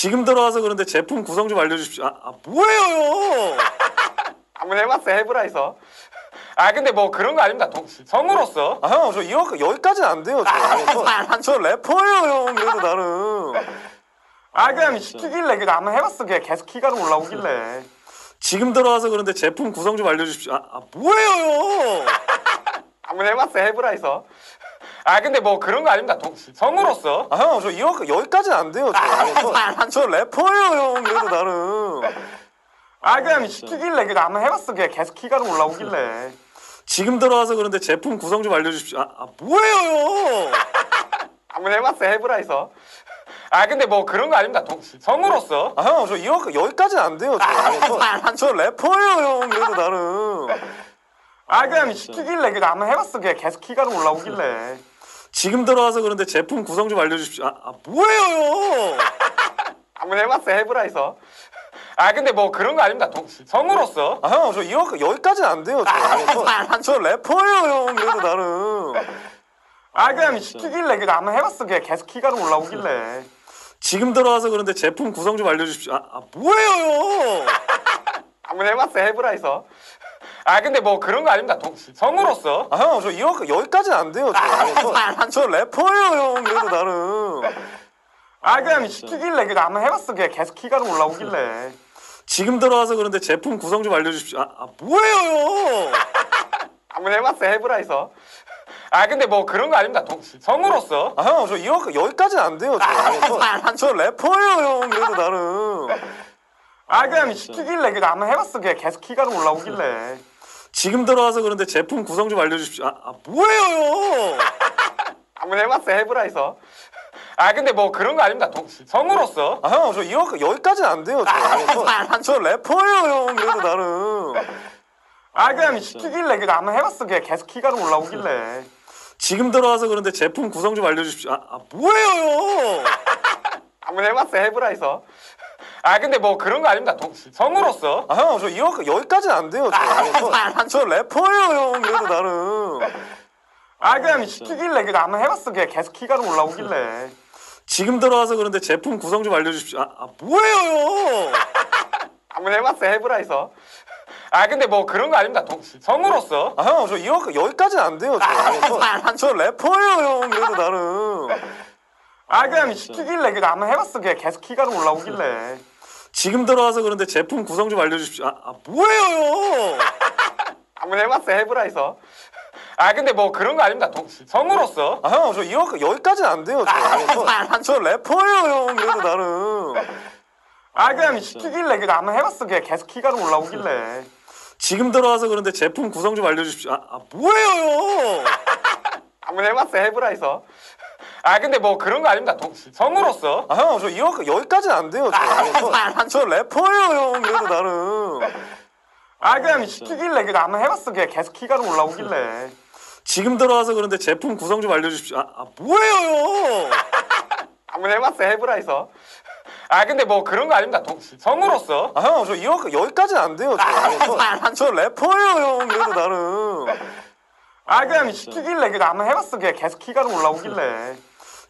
지금 들어와서 그런데 제품 구성 좀 알려주십시오. 뭐예요? 한번 해봤어요, 해브라에서. 근데 뭐 그런 거 아닙니다. 성으로서. 형, 저 여기까지는 안 돼요. 저 래퍼예요, 형. 그래도 나름. 그냥 시키길래 그냥 한번 해봤어. 그냥 계속 키가 올라오길래. 지금 들어와서 그런데 제품 구성 좀 알려주십시오. 뭐예요? 한번 해봤어요, 해브라에서. 근데 뭐 그런 거 아닙니다. 성으로서. 형, 저 여기까지는 안 돼요. 저 래퍼예요, 형. 그래도 나름. 그냥 시키길래 그냥 한번 해봤어. 그냥 계속 키가 올라오길래. 지금 들어와서 그런데 제품 구성 좀 알려주십시오. 뭐예요? 한번 해봤어요, 해브라에서. 근데 뭐 그런 거 아닙니다. 성으로서. 형, 저 여기까지는 안 돼요. 저 래퍼예요, 형. 그래도 나름. 그냥 시키길래 그냥 한번 해봤어. 그냥 계속 키가 올라오길래. 지금 들어와서 그런데 제품 구성 좀 알려주십시오. 뭐예요? 한번 해봤어요, 해브라에서. 근데 뭐 그런 거 아닙니다. 성으로서. 형, 저 여기까지는 안 돼요. 저 래퍼예요, 형. 그래도 나름. 그냥 시키길래 그냥 한번 해봤어. 그냥 계속 키가 올라오길래. 지금 들어와서 그런데 제품 구성 좀 알려주십시오. 뭐예요? 한번 해봤어요, 해브라에서. 근데 뭐 그런 거 아닙니다. 성으로서. 형, 저 여기까지는 안 돼요. 저 래퍼예요, 형. 그래도 나름. 그냥 시키길래 그냥 한번 해봤어. 그냥 계속 키가 올라오길래. 지금 들어와서 그런데 제품 구성 좀 알려주십시오. 뭐예요? 한번 해봤어요, 해브라에서. 근데 뭐 그런 거 아닙니다. 성으로서. 형, 저 여기까지는 안 돼요. 저 래퍼예요, 형. 그래도 나름. 그냥 시키길래 그냥 한번 해봤어. 그냥 계속 키가 올라오길래. 지금 들어와서 그런데 제품 구성 좀 알려주십시오. 뭐예요? 한번 해봤어요, 해브라에서. 근데 뭐 그런 거 아닙니다. 성으로서. 형, 저 여기까지는 안 돼요. 저 래퍼예요, 형. 그래도 나름. 그냥 시키길래 그냥 한번 해봤어. 그냥 계속 키가 올라오길래. 지금 들어와서 그런데 제품 구성 좀 알려주십시오. 뭐예요? 한번 해봤어요, 해브라에서. 근데 뭐 그런 거 아닙니다. 성으로서. 형, 저 여기까지는 안 돼요. 저 래퍼예요, 형. 그래도 나름. 그냥 시키길래 그냥 한번 해봤어. 그냥 계속 키가 올라오길래. 지금 들어와서 그런데 제품 구성 좀 알려주십시오. 뭐예요? 한번 해봤어요, 해브라에서. 근데 뭐 그런 거 아닙니다. 성으로서. 형, 저 여기까지는 안 돼요. 저 래퍼예요, 형. 그래도 나름. 그냥 시키길래 그냥 한번 해봤어. 그냥 계속 키가 올라오길래. 지금 들어와서 그런데 제품 구성 좀 알려주십시오. 뭐예요? 한번 해봤어요, 해브라에서. 근데 뭐 그런 거 아닙니다. 성으로서. 형, 저 여기까지는 안 돼요. 저 래퍼예요, 형. 그래도 나름. 그냥 시키길래 그냥 한번 해봤어. 그냥 계속 키가 올라오길래. 지금 들어와서 그런데 제품 구성 좀 알려주십시오. 뭐예요? 한번 해봤어요, 해브라에서. 근데 뭐 그런 거 아닙니다. 성으로서. 형, 저 여기까지는 안 돼요. 저 래퍼예요, 형. 그래도 나름. 그냥 시키길래 그냥 한번 해봤어. 그냥 계속 키가 올라오길래. 지금 들어와서 그런데 제품 구성 좀 알려주십시오. 뭐예요? 한번 해봤어요, 해브라에서. 근데 뭐 그런 거 아닙니다. 성으로서. 형, 저 여기까지는 안 돼요. 저 래퍼예요, 형. 그래도 나름. 그냥 시키길래 그냥 한번 해봤어. 그냥 계속 키가 올라오길래.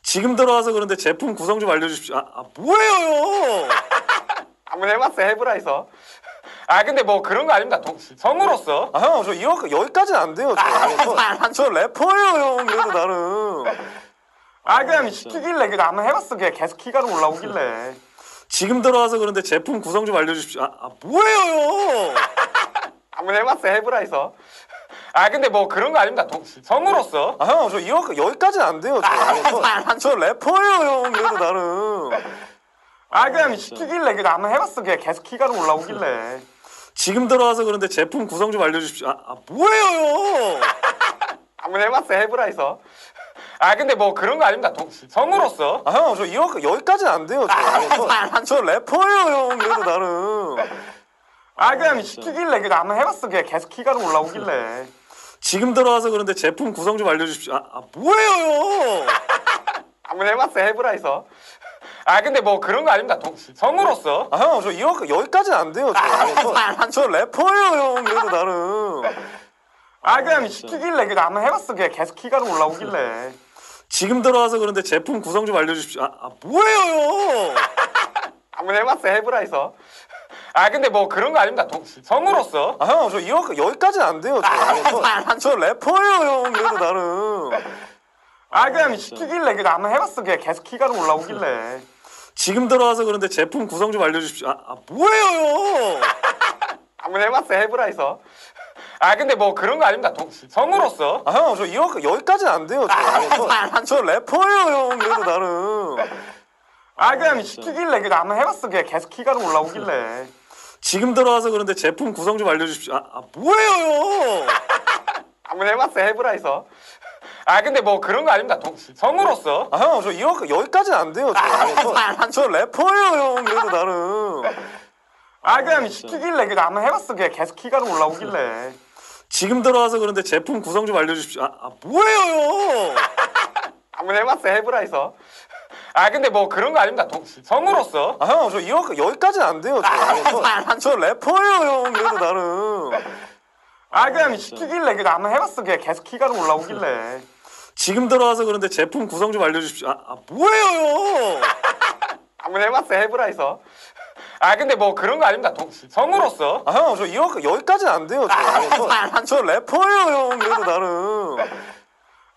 지금 들어와서 그런데 제품 구성 좀 알려주십시오. 뭐예요? 한번 해봤어요, 해브라에서. 근데 뭐 그런 거 아닙니다. 성으로서. 형, 저 여기까지는 안 돼요. 저 래퍼예요, 형. 그래도 나름. 그냥 시키길래 그냥 한번 해봤어. 그냥 계속 키가 올라오길래. 지금 들어와서 그런데 제품 구성 좀 알려주십시오. 뭐예요? 한번 해봤어요, 해브라에서. 근데 뭐 그런 거 아닙니다. 성으로서. 형, 저 여기까지는 안 돼요. 저 래퍼예요, 형. 그래도 나름. 그냥 시키길래 그냥 한번 해봤어. 그냥 계속 키가 올라오길래. 지금 들어와서 그런데 제품 구성 좀 알려주십시오. 뭐예요? 한번 해봤어요, 해브라에서. 근데 뭐 그런 거 아닙니다. 성으로서. 형, 저 여기까지는 안 돼요. 저 래퍼예요, 형. 그래도 나름. 그냥 시키길래 그냥 한번 해봤어. 그냥 계속 키가 올라오길래. 지금 들어와서 그런데 제품 구성 좀 알려주십시오. 뭐예요? 한번 해봤어요, 해브라에서. 근데 뭐 그런 거 아닙니다. 성으로서. 형, 저 여기까지는 안 돼요. 저 래퍼예요, 형. 그래도 나름. 그냥 시키길래 그냥 한번 해봤어. 그냥 계속 키가 올라오길래. 지금 들어와서 그런데 제품 구성 좀 알려주십시오. 뭐예요? 한번 해봤어요, 해브라에서. 아 근데 뭐 그런 거 아닙니다. 성으로서. 아 형 저 여기까지는 안 돼요. 저 래퍼예요 형. 그래도 나는. 아 그냥 시키길래 그냥 한번 해봤어. 그냥 계속 키가 올라오길래. 지금 들어와서 그런데 제품 구성 좀 알려주십시오. 뭐예요 형? 한번 해봤어요, 해브라에서. 아 근데 뭐 그런 거 아닙니다. 성으로서. 아 형 저 여기까지는 안 돼요. 저 래퍼예요 형. 그래도 나는. 아 그냥 시키길래 그냥 한번 해봤어. 그냥 계속 키가 올라오길래. 지금 들어와서 그런데 제품 구성 좀 알려주십시오. 뭐예요 형? 한번 해봤어요, 해브라에서. 아 근데 뭐 그런 거 아닙니다. 성으로서. 아 형 저 여기까지는 안 돼요. 저 래퍼예요 형. 그래도 나는. 아 그냥 시키길래 그냥 한번 해봤어. 그냥 계속 키가 올라오길래. 지금 들어와서 그런데 제품 구성 좀 알려주십시오. 뭐예요 형? 한번 해봤어요, 해브라에서. 아 근데 뭐 그런 거 아닙니다. 성으로서. 아 형 저 여기까지는 안 돼요. 저 래퍼예요 형. 그래도 나는. 아 그냥 시키길래 그냥 한번 해봤어. 그냥 계속 키가 올라오길래. 지금 들어와서 그런데 제품 구성 좀 알려주십시오. 뭐예요 형? 한번 해봤어요, 해브라에서. 아 근데 뭐 그런 거 아닙니다. 성으로서. 아 형 저 여기까지는 안 돼요. 저 래퍼예요 형. 그래도 나는.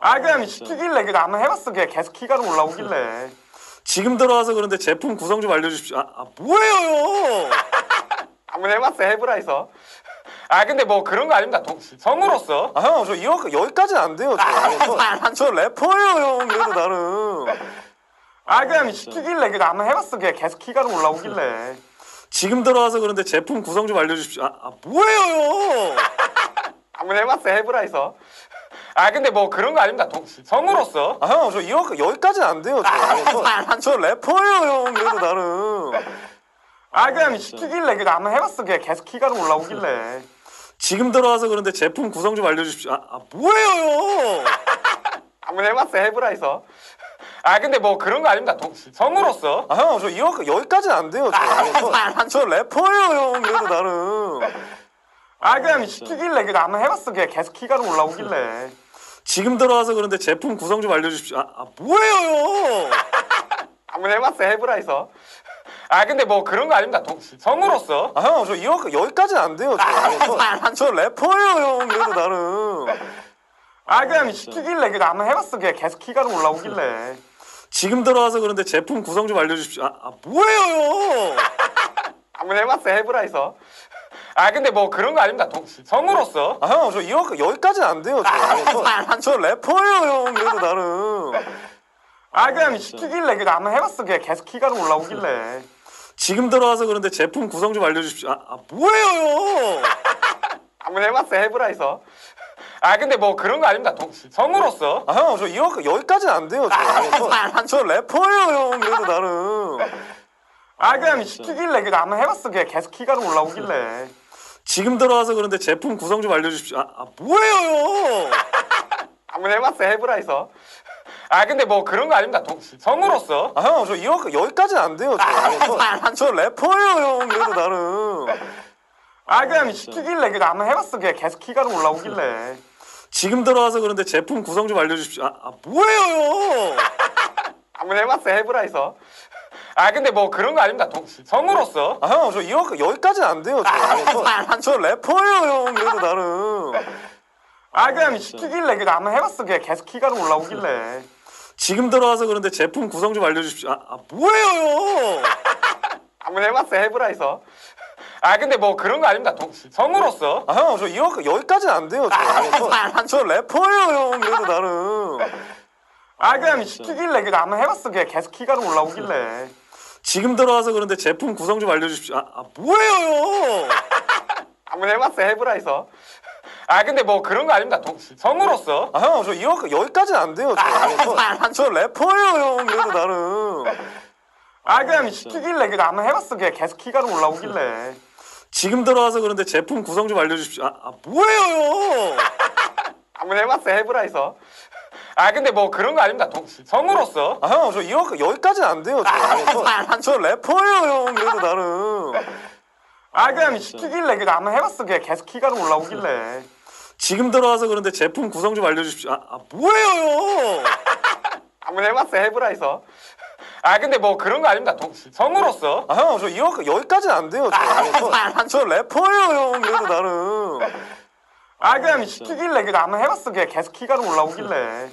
아 그냥 시키길래 그냥 한번 해봤어. 그냥 계속 키가 올라오길래. 지금 들어와서 그런데 제품 구성 좀 알려주십시오. 뭐예요 형? 한번 해봤어요, 해브라에서. 아 근데 뭐 그런 거 아닙니다. 성으로서. 아 형 저 여기까지는 안 돼요. 저 래퍼예요 형. 그래도 나는. 아 그냥 시키길래 그냥 한번 해봤어. 그냥 계속 키가 올라오길래. 지금 들어와서 그런데 제품 구성 좀 알려주십시오. 뭐예요 형? 한번 해봤어요, 해브라에서. 아 근데 뭐 그런 거 아닙니다. 성으로서. 아 형 저 여기까지는 안 돼요. 저 래퍼예요 형. 그래도 나는. 아 그냥 시키길래 그냥 한번 해봤어. 그냥 계속 키가 올라오길래. 지금 들어와서 그런데 제품 구성 좀 알려주십시오. 뭐예요 형? 한번 해봤어요, 해브라에서. 아 근데 뭐 그런 거 아닙니다. 성으로서. 아 형 저 여기까지는 안 돼요. 저 래퍼예요 형. 그래도 나는. 아 그냥 시키길래 그냥 한번 해봤어. 그냥 계속 키가 올라오길래. 지금 들어와서 그런데 제품 구성 좀 알려주십시오. 뭐예요 형? 한번 해봤어요, 해브라에서. 아 근데 뭐 그런 거 아닙니다. 성으로서. 아 형 저 여기까지는 안 돼요. 저 래퍼예요 형. 그래도 나는. 아 그냥 시키길래 그냥 한번 해봤어. 그냥 계속 키가 올라오길래. 지금 들어와서 그런데 제품 구성 좀 알려주십시오. 뭐예요 형? 한번 해봤어요, 해브라에서. 아 근데 뭐 그런 거 아닙니다. 성으로서. 아 형 저 여기까지는 안 돼요. 저 래퍼예요 형. 그래도 나는. 아 그냥 시키길래 그냥 한번 해봤어. 그냥 계속 키가 올라오길래. 지금 들어와서 그런데 제품 구성 좀 알려주십시오. 뭐예요 형? 한번 해봤어요, 해브라에서. 아 근데 뭐 그런 거 아닙니다. 성으로서. 아 형 저 여기까지는 안 돼요. 저 래퍼예요 형. 그래도 나는. 아 그냥 시키길래 그냥 한번 해봤어. 그냥 계속 키가 올라오길래. 지금 들어와서 그런데 제품 구성 좀 알려주십시오. 뭐예요 형? 한번 해봤어요, 해브라에서. 아 근데 뭐 그런 거 아닙니다. 성으로서. 아 형 저 여기까지는 안 돼요. 저 래퍼예요 형. 그래도 나는. 아 그냥 시키길래 그냥 한번 해봤어. 그냥 계속 키가 올라오길래. 지금 들어와서 그런데 제품 구성 좀 알려주십시오. 뭐예요 형? 한번 해봤어요, 해브라에서. 아 근데 뭐 그런 거 아닙니다. 성으로서. 아 형 저 여기까지는 안 돼요. 저 래퍼예요 형. 그래도 나는. 아 그냥 시키길래 그냥 한번 해봤어. 그냥 계속 키가 올라오길래. 지금 들어와서 그런데 제품 구성 좀 알려주십시오. 뭐예요 형? 한번 해봤어요, 해브라에서. 아 근데 뭐 그런 거 아닙니다. 성으로서. 아 형 저 여기까지는 안 돼요. 저 래퍼예요 형. 그래도 나는. 아 그냥 시키길래 그냥 한번 해봤어. 그냥 계속 키가 올라오길래. 지금 들어와서 그런데 제품 구성 좀 알려주십시오. 뭐예요 형? 한번 해봤어요, 해브라에서. 아 근데 뭐 그런 거 아닙니다. 성으로서. 아 형 저 여기까지는 안 돼요. 저 래퍼예요 형. 그래도 나는. 아 그냥 시키길래 그냥 한번 해봤어. 그냥 계속 키가 올라오길래. 지금 들어와서 그런데 제품 구성 좀 알려주십시오. 뭐예요 형? 한번 해봤어요, 해브라에서. 아 근데 뭐 그런 거 아닙니다. 성으로서. 아 형 저 여기까지는 안 돼요. 저 래퍼예요 형. 그래도 나는. 아 그냥 시키길래 그냥 한번 해봤어. 그냥 계속 키가 올라오길래. 지금 들어와서 그런데 제품 구성 좀 알려주십시오. 뭐예요 형? 한번 해봤어요, 해브라에서. 아 근데 뭐 그런 거 아닙니다. 성우로서. 아 형 저 여기까지는 안 돼요. 저 래퍼예요 형. 그래도 나는. 아 그냥 시키길래 그냥 한번 해봤어. 그냥 계속 키가 올라오길래.